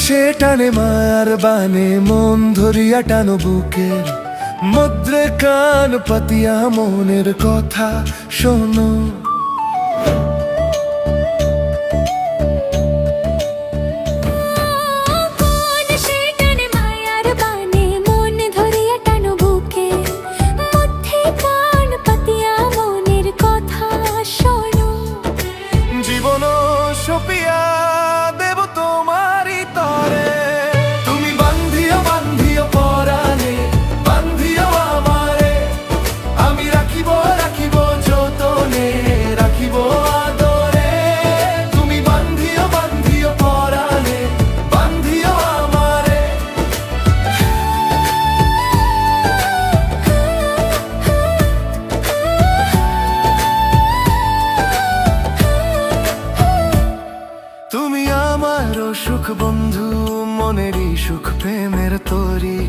সে টানে মায়ার বানে মন ধরিয়া টানো বুকের মদ্রে কান পাতিয়া মনের কথা শোনো। জীবন সপিয়া দেব তোমারই তরে, তুমি বান্ধিও বান্ধিও পরাণে, বান্ধিও আমারে, আমি রাখিব রাখিব যতনে, রাখিব আদরে। তুমি বান্ধিও বান্ধিও পরাণে, বান্ধিও আমারে। তুমি আমার সুখ বন্ধু, মনেরই সুখ প্রেমের তরি,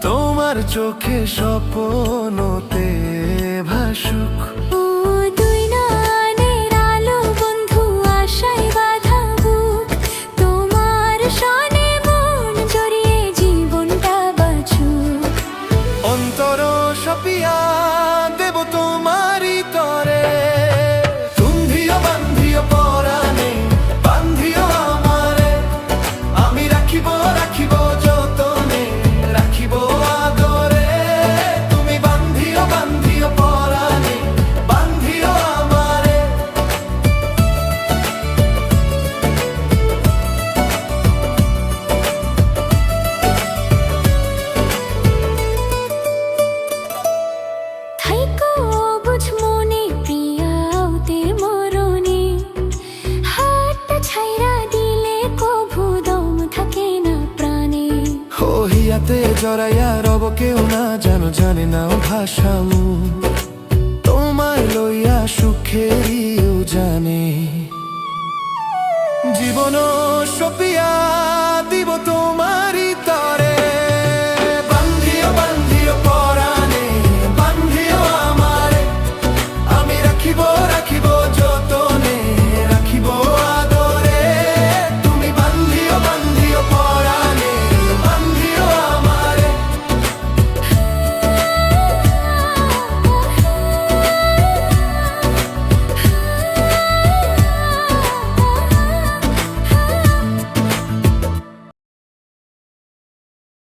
তোমার চোখে স্বপ্নতে ভাসুক। অন্তর সপিয়া দেব তোমারই তরে, তুন্ধিও বান্ধিও পরাণে, বান্ধিও আমারে, আমি রাখিব রাখিব যতনে, রাখিব আদরে। তুমি বান্ধিও বান্ধিও পরাণে, বান্ধিও আমারে। হিয়াতে জড়াইয়া রব কেউ না জানো, জানে না ভাষামু, তোমায় লইয়া সুখেরিও জানে। জীবন সপিয়া দিব তোমারই